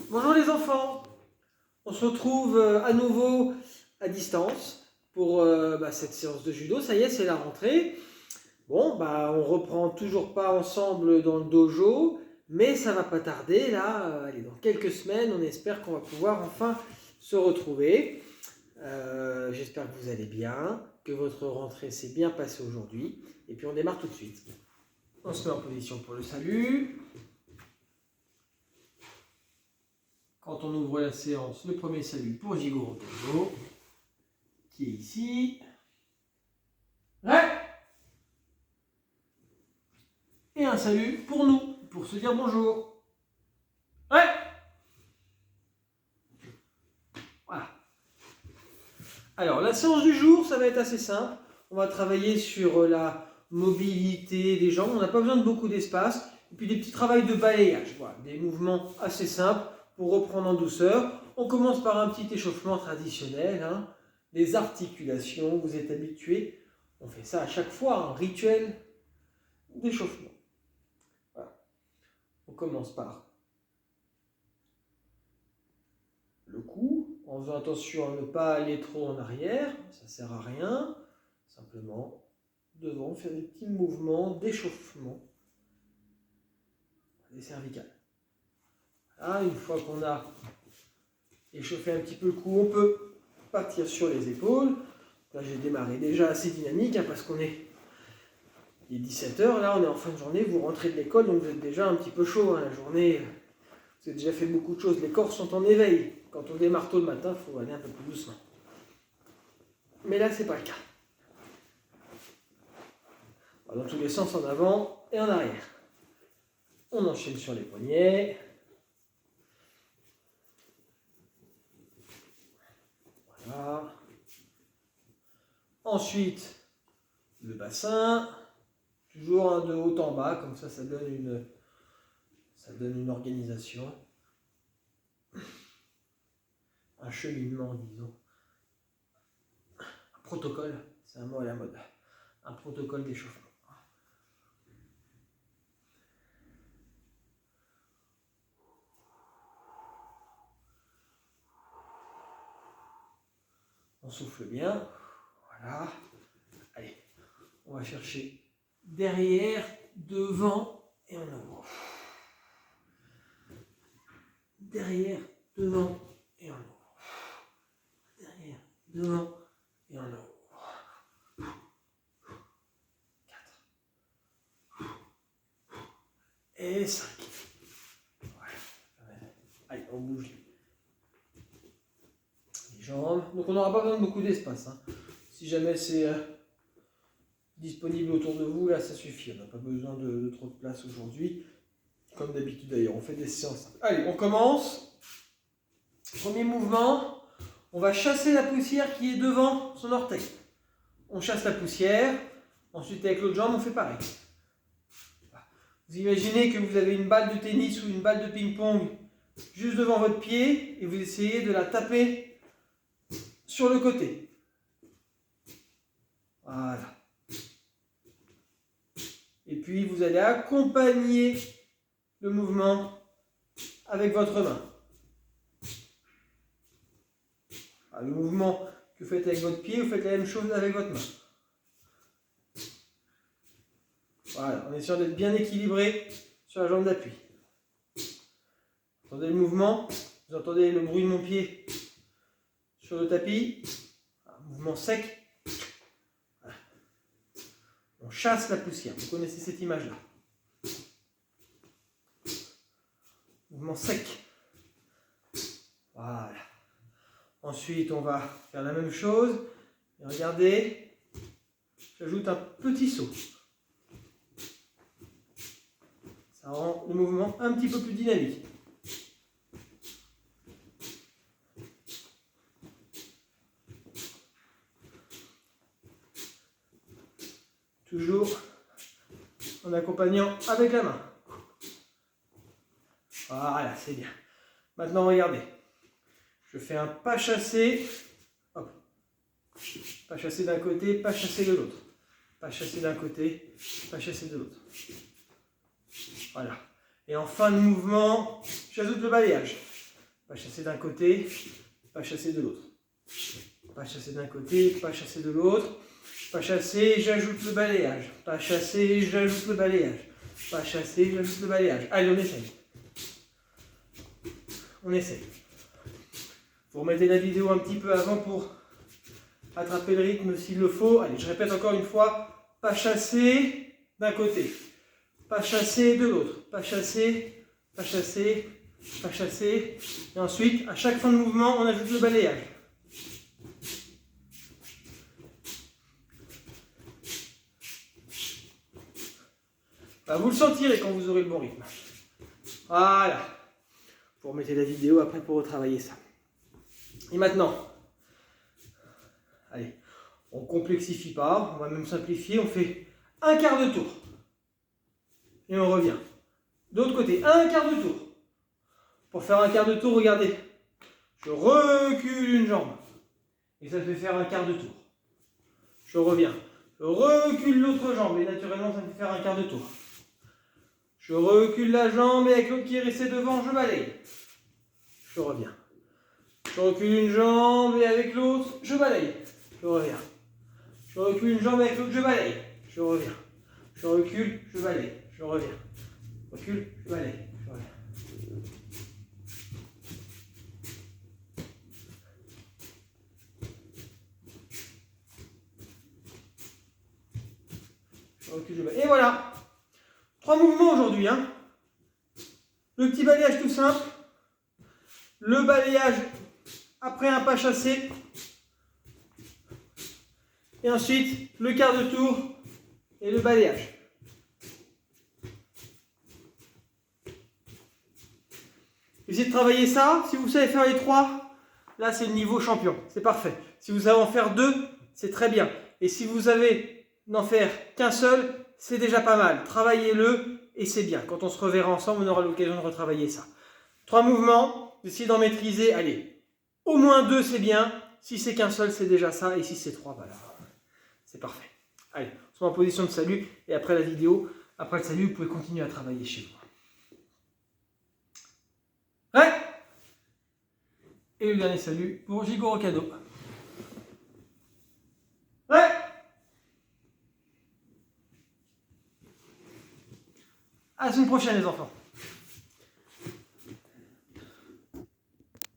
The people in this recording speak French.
Bonjour les enfants, on se retrouve à nouveau à distance pour cette séance de judo. Ça y est, c'est la rentrée. Bon, on reprend toujours pas ensemble dans le dojo, mais ça va pas tarder là. Allez, dans quelques semaines, on espère qu'on va pouvoir enfin se retrouver. J'espère que vous allez bien, que votre rentrée s'est bien passée aujourd'hui. Et puis on démarre tout de suite. On se met en position pour le salut. Quand on ouvre la séance, le premier salut pour Jigoro Tengo, qui est ici. Ouais. Et un salut pour nous, pour se dire bonjour. Ouais. Voilà. Alors, la séance du jour, ça va être assez simple. On va travailler sur la mobilité des jambes. On n'a pas besoin de beaucoup d'espace. Et puis des petits travaux de balayage. Voilà, des mouvements assez simples pour reprendre en douceur. On commence par un petit échauffement traditionnel. Les articulations, vous êtes habitués. On fait ça à chaque fois, un rituel d'échauffement. Voilà. On commence par le cou, en faisant attention à ne pas aller trop en arrière, ça ne sert à rien. Simplement, devant, faire des petits mouvements d'échauffement des cervicales. Voilà, une fois qu'on a échauffé un petit peu le cou, on peut partir sur les épaules. Là, j'ai démarré déjà assez dynamique parce qu'on est... Il est 17h, là on est en fin de journée, vous rentrez de l'école, donc vous êtes déjà un petit peu chaud, la journée, vous avez déjà fait beaucoup de choses, les corps sont en éveil. Quand on démarre tôt le matin, il faut aller un peu plus doucement. Mais là, c'est pas le cas. Dans tous les sens, en avant et en arrière. On enchaîne sur les poignets. Voilà. Ensuite, le bassin. Toujours de haut en bas, comme ça donne une organisation. Un cheminement, disons. Un protocole, c'est un mot à la mode. Un protocole d'échauffement. On souffle bien. Voilà. Allez, on va chercher derrière, devant et en avant. Derrière, devant et en avant. Derrière, devant et en avant. 4. Et 5. Voilà. Allez, on bouge les jambes. Donc on n'aura pas besoin de beaucoup d'espace. Si jamais c'est disponible autour de vous, là ça suffit. On n'a pas besoin de trop de place aujourd'hui. Comme d'habitude d'ailleurs, on fait des séances. Allez, on commence. Premier mouvement, on va chasser la poussière qui est devant son orteil. On chasse la poussière. Ensuite avec l'autre jambe, on fait pareil. Vous imaginez que vous avez une balle de tennis ou une balle de ping-pong juste devant votre pied et vous essayez de la taper sur le côté. Voilà. Et puis vous allez accompagner le mouvement avec votre main. Le mouvement que vous faites avec votre pied, vous faites la même chose avec votre main. Voilà, on est sûr d'être bien équilibré sur la jambe d'appui. Vous entendez le mouvement, vous entendez le bruit de mon pied sur le tapis. Un mouvement sec. Voilà. On chasse la poussière. Vous connaissez cette image-là. Mouvement sec. Voilà. Ensuite, on va faire la même chose. Et regardez, j'ajoute un petit saut. Ça rend le mouvement un petit peu plus dynamique. Toujours en accompagnant avec la main. Voilà, c'est bien. Maintenant, regardez. Je fais un pas chassé. Hop. Pas chassé d'un côté, pas chassé de l'autre. Pas chassé d'un côté, pas chassé de l'autre. Voilà. Et en fin de mouvement, j'ajoute le balayage. Pas chasser d'un côté, pas chasser de l'autre. Pas chasser d'un côté, pas chasser de l'autre. Pas chasser, j'ajoute le balayage. Pas chasser, j'ajoute le balayage. Pas chasser, j'ajoute le balayage. Allez, on essaye. On essaye. Vous remettez la vidéo un petit peu avant pour attraper le rythme s'il le faut. Allez, je répète encore une fois. Pas chasser d'un côté. Pas chasser de l'autre. Pas chasser, pas chasser, pas chasser. Et ensuite, à chaque fin de mouvement, on ajoute le balayage. Bah, vous le sentirez quand vous aurez le bon rythme. Voilà. Vous remettez la vidéo après pour retravailler ça. Et maintenant, allez, on ne complexifie pas, on va même simplifier, on fait un quart de tour. Et on revient. De l'autre côté, un quart de tour. Pour faire un quart de tour, regardez. Je recule une jambe. Et ça fait faire un quart de tour. Je reviens. Je recule l'autre jambe. Et naturellement, ça me fait faire un quart de tour. Je recule la jambe et avec l'autre qui est resté devant, je balaye. Je reviens. Je recule une jambe et avec l'autre, je balaye. Je reviens. Je recule une jambe et avec l'autre, je balaye. Je reviens. Je recule, je balaye. Je reviens. Je recule, je balaye. Je reviens. Je recule, je balaye. Et voilà. 3 mouvements aujourd'hui. Hein. Le petit balayage tout simple. Le balayage après un pas chassé. Et ensuite, le quart de tour et le balayage. Essayez de travailler ça. Si vous savez faire les 3, là c'est le niveau champion. C'est parfait. Si vous savez en faire 2, c'est très bien. Et si vous avez n'en faire qu'un seul, c'est déjà pas mal. Travaillez-le et c'est bien. Quand on se reverra ensemble, on aura l'occasion de retravailler ça. 3 mouvements. Essayez d'en maîtriser. Allez, au moins 2, c'est bien. Si c'est qu'un seul, c'est déjà ça. Et si c'est 3, voilà. C'est parfait. Allez, on se met en position de salut. Et après la vidéo, après le salut, vous pouvez continuer à travailler chez vous. Ouais. Et le dernier salut pour Jigoro Kado. Ouais. À la semaine prochaine les enfants.